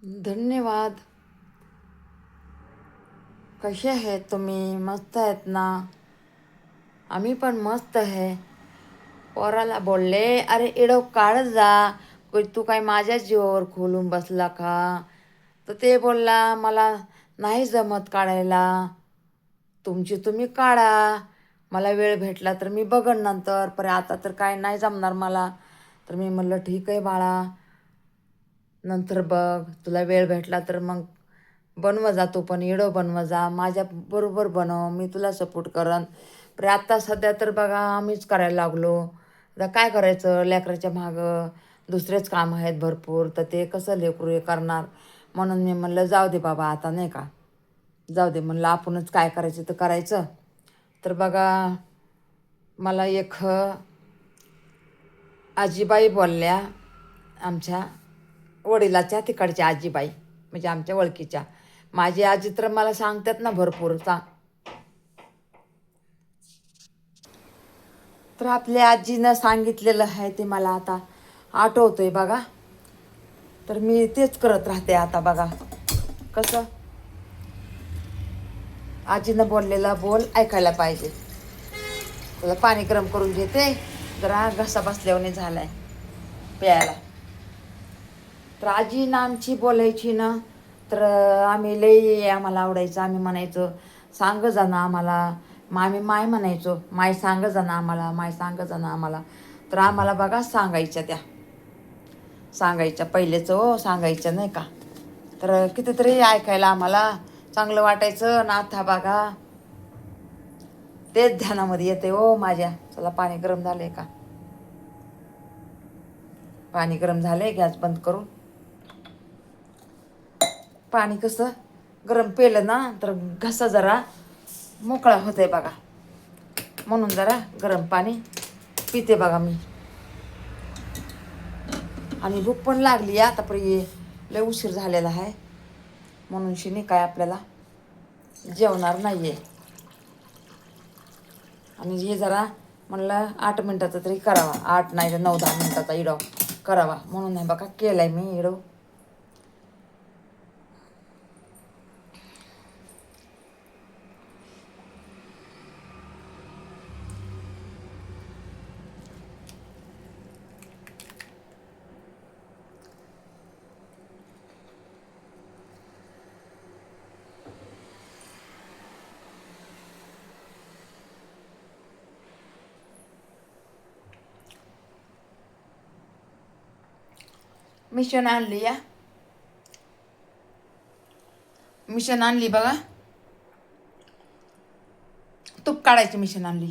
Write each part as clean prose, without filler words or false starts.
धन्यवाद. कसे आहेत तुम्ही? मस्त आहेत ना? आम्ही पण मस्त आहे. पोराला बोलले, अरे इडो काढ जा. तू काय माझ्या जीवावर खोलून बसला का? तर ते बोलला, मला नाही जमत काढायला. तुमची तुम्ही काढा. मला वेळ भेटला तर मी बघन नंतर. पण आता तर काय नाही जमणार मला. तर मी म्हणलं ठीक आहे बाळा, नंतर बघ. तुला वेळ भेटला तर मग बनव जा. तू पण इडो बनव जा. माझ्या बरोबर बनव. मी तुला सपोर्ट करन. पण आता सध्या तर बघा आम्हीच करायला लागलो. आता काय करायचं, लेकराच्या मागं दुसरेच काम आहेत भरपूर. तर ते कसं लेकरू हे करणार. म्हणून मी म्हणलं जाऊ दे बाबा आता, नाही का. जाऊ दे म्हणलं, आपणच काय करायचं तर करायचं. तर बघा, मला एक आजीबाई बोलल्या, आमच्या वडिलाच्या तिकडच्या आजीबाई, म्हणजे आमच्या ओळखीच्या. माझी आजी तर मला सांगतात ना भरपूर तर आपल्या आजीनं सांगितलेलं आहे ते मला आता आठवतंय बघा. तर मी तेच करत राहते आता बघा. कसं आजीनं बोललेलं बोल ऐकायला पाहिजे. त्याला पाणी गरम करून घेते, जरा घसा बसल्याने झालाय प्यायला. तर आजी ना आमची बोलायची ना, तर आम्ही लई आम्हाला आवडायचं. आम्ही म्हणायचो सांग जा ना आम्हाला. मग आम्ही माय म्हणायचो, माय सांग जा ना आम्हाला, माय सांग जा ना आम्हाला. तर आम्हाला बघा सांगायच्या त्या, सांगायच्या पहिलेच हो, सांगायच्या नाही का. तर कितीतरी ऐकायला आम्हाला चांगलं वाटायचं ना. आता बघा तेच ध्यानामध्ये येते हो माझ्या. चला पाणी गरम झालंय का? पाणी गरम झालंय, गॅस बंद करून. पाणी कसं गरम पेलं ना तर घसा जरा मोकळा होतंय बघा. म्हणून जरा गरम पाणी पिते बघा मी. आणि भूक पण लागली आता, पण लय उशीर झालेला आहे. म्हणून शिनी काय आपल्याला जेवणार नाही आहे. आणि हे जरा म्हणलं 8 मिनटाचा तरी करावा. 8 नाही तर 9-10 मिनटाचा इडो करावा. म्हणून नाही बघा केलाय मी इडो. मिशन आणली या, मिशन आणली बघा. तूप काढायची मिशन आणली.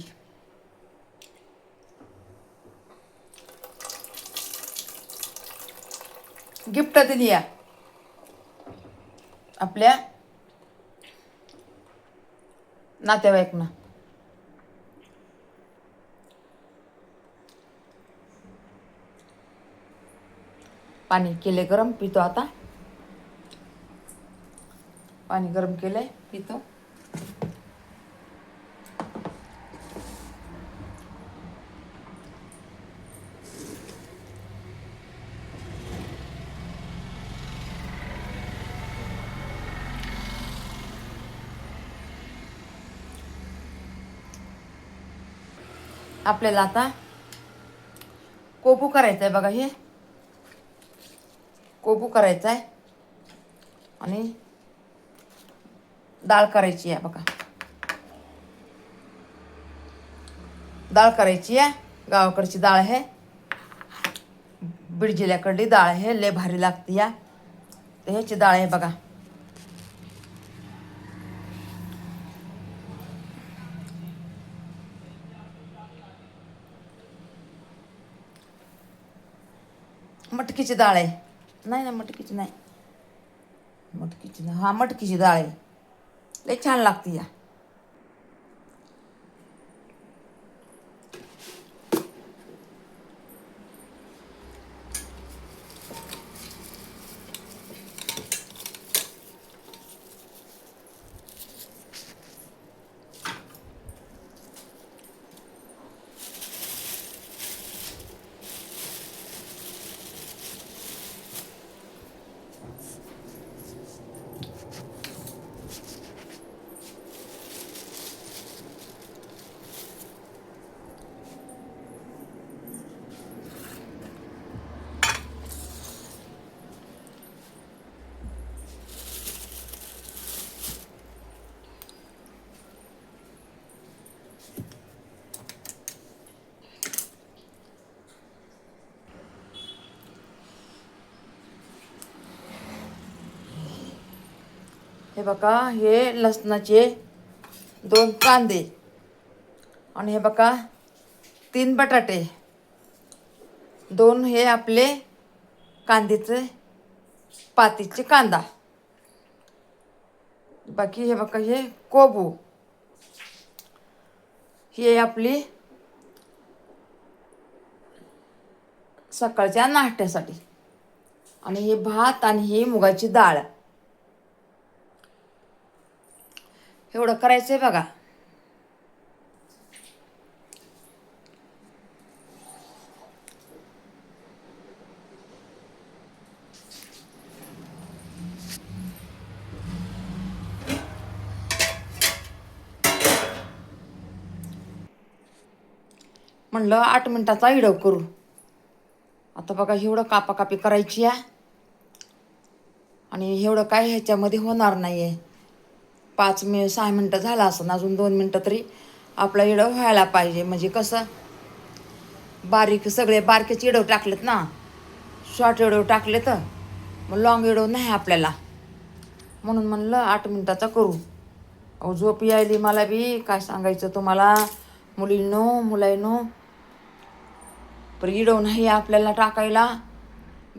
गिफ्ट दिली या आपल्या नातेवाईकनं. पाणी केले गरम, पितो आता. पाणी गरम केलंय, पितो. आपल्याला आता कोबू करायचा आहे बघा. हे कोबू करायचा आहे आणि डाळ करायची आहे बघा. डाळ करायची आहे, गावाकडची डाळ आहे, बीड जिल्ह्याकडली डाळ आहे. लय भारी लागते या. तर ह्याची डाळ आहे बघा. मटकीची डाळ आहे. नाही ना, मटकीची नाही. मटकीची नाही, हा मटकीची डाळ आहे. लय छान लागते या. हे बघा हे लसणाचे 2 कांदे आणि हे बघा 3 बटाटे, 2 हे आपले कांद्याचे पातीचे कांदा, बाकी हे बघा हे कोबू, हे आपली सकाळच्या नाश्त्यासाठी, आणि हे भात आणि ही मुगाची डाळ. एवढं करायचं आहे बघा. म्हणलं 8 मिनिटाचा इडव करू. आता बघा एवढं कापाकापी करायची आहे आणि एवढं काय ह्याच्यामध्ये होणार नाही आहे. 6 मिनटं झालं असं, अजून 2 मिनटं तरी आपला इडव व्हायला पाहिजे. म्हणजे कसं बारीक सगळे बारकेच इडव टाकलेत ना, शॉर्ट इडव टाकले तर मग लॉंग इडव नाही आपल्याला, म्हणून म्हणलं 8 मिनटाचा करू. अहो झोप यायली मला बी, काय सांगायचं तुम्हाला मुलांनो. पण इडव नाही आपल्याला टाकायला.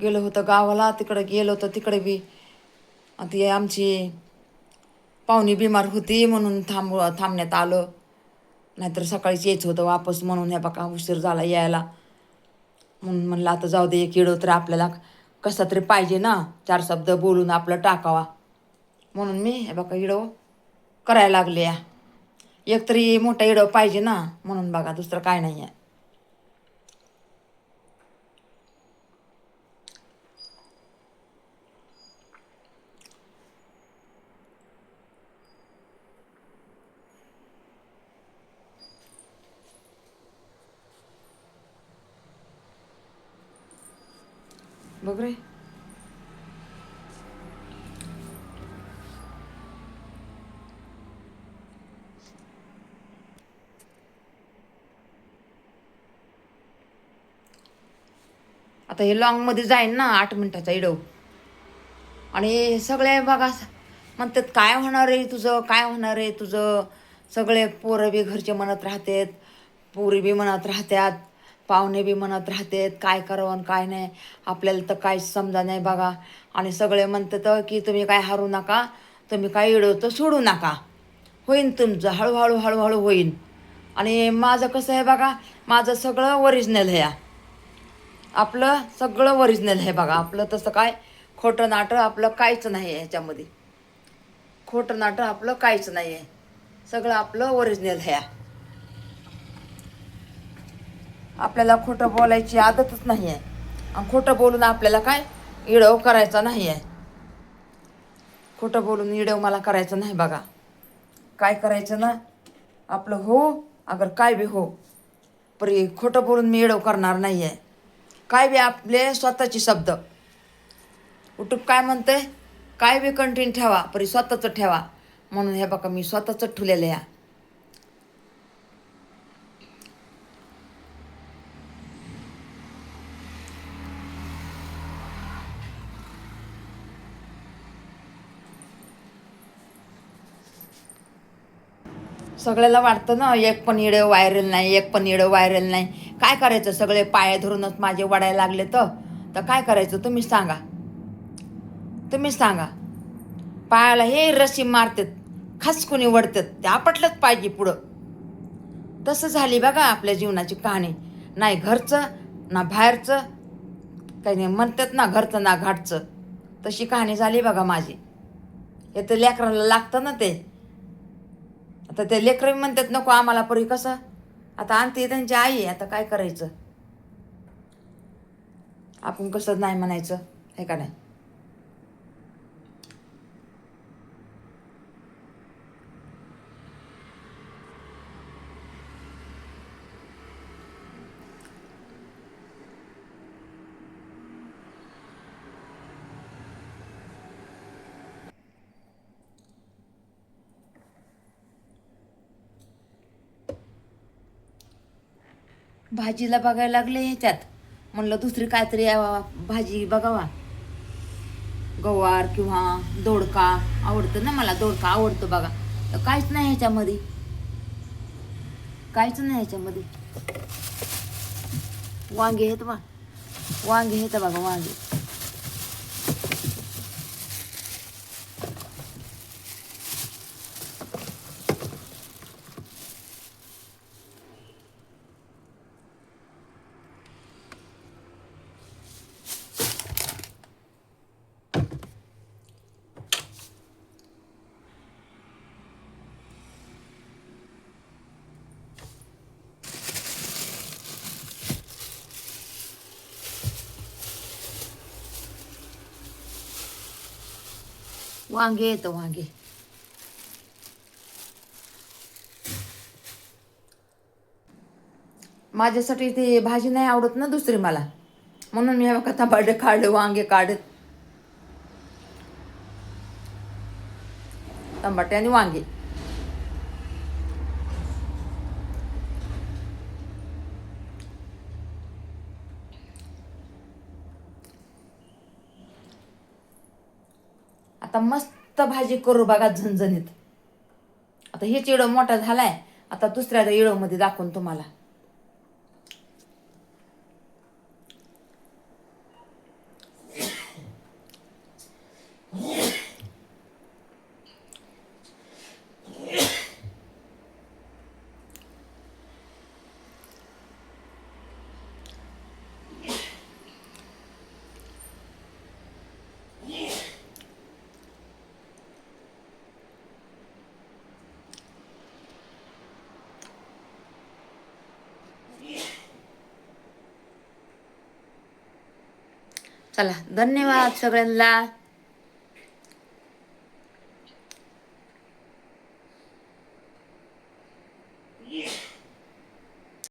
गेलो होतं गावाला, तिकडं गेलो होतं, तिकडे बी ती आमची पाहुणी बिमार होती म्हणून थांबण्यात आलं. नाहीतर सकाळीच यायचं होतं वापस, म्हणून हे बघा उशीर झाला यायला. म्हणून म्हणलं आता जाऊ दे, एक इडव तर आपल्याला कसा तरी पाहिजे ना, 4 शब्द बोलून आपलं टाकावा, म्हणून मी हे बघा इडव करायला लागले. एक तरी मोठा इडव पाहिजे ना, म्हणून बघा, दुसरं काय नाही आहे. बघ रे, आता हे लॉंगमध्ये जाईन ना 8 मिनिटाचा इडव. आणि सगळे बघा म्हणतात काय होणार आहे तुझं, काय होणार आहे तुझं. सगळे पोरं बी घरचे म्हणत राहतात, पोरी बी म्हणत राहतात, पाहुणे बी म्हणत राहतात, काय करावं आणि काय नाही. आपल्याला तर काहीच समजा नाही बघा. आणि सगळे म्हणतात की तुम्ही काय हरू नका, तुम्ही काय इडव तर सोडू नका, होईन तुमचं हळूहळू हळूहळू होईन. आणि माझं कसं आहे बघा, माझं सगळं ओरिजिनल आहे. आपलं सगळं ओरिजिनल आहे बघा. आपलं तसं काय खोटं नाटं आपलं काहीच नाही आहे ह्याच्यामध्ये. खोटं नाटं आपलं काहीच नाही आहे, सगळं आपलं ओरिजिनल आहे. आपल्याला खोटं बोलायची आदतच नाही आहे, आणि खोटं बोलून आपल्याला काय इडव करायचा नाही आहे. खोटं बोलून इडव मला करायचं नाही बघा. काय करायचं ना आपलं हो, अगर काय बी हो, परी खोटं बोलून मी इडव करणार नाही आहे. काय बी आपले स्वतःचे शब्द. युट्यूब काय म्हणते, काय बी कंटेंट ठेवा परी स्वतःचं ठेवा, म्हणून हे बघा मी स्वतःच ठेवलेलं आहे. सगळ्याला वाटतं ना एक पण इडव व्हायरल नाही, एक पण इडव व्हायरल नाही. काय करायचं, सगळे पाय धरूनच माझे वडायला लागले तर काय करायचं तुम्हीच सांगा. तुम्हीच सांगा. पायाला हे रस्सी मारतात, खसकुनी वडतात, ते आपटलंच पाहिजे पुढं. तसं झाली बघा आपल्या जीवनाची कहाणी. नाही घरचं ना बाहेरचं, काही नाही म्हणतात ना घरचं ना घाटचं, तशी कहाणी झाली बघा माझी. हे तर लेकराला लागतं ना ते. आता ते लेकरं म्हणतात नको आम्हाला परी, कसं आता आणते त्यांची आई आहे, आता काय करायचं. आपण कसं नाही म्हणायचं हे का नाही. भाजीला बघायला लागले ह्याच्यात, म्हणलं दुसरी काहीतरी भाजी बघावा. गवार किंवा दोडका आवडतं ना, मला दोडका आवडतो बघा. तर काहीच नाही ह्याच्यामध्ये, काहीच नाही ह्याच्यामध्ये. वांगे आहेत बा, वांगे आहेत बघा, वांगे. वांगे येतं, वांगे. माझ्यासाठी ती भाजी नाही आवडत ना दुसरी मला, म्हणून मी बघा टमाटे काढले, वांगे काढत, टमाटे आणि वांगे. आता मस्त भाजी करू बघा, झणझणीत. आता हेच इडो मोठा झालाय, आता दुसऱ्या इडो मध्ये दाखवून तुम्हाला. चला, धन्यवाद सगळ्यांना.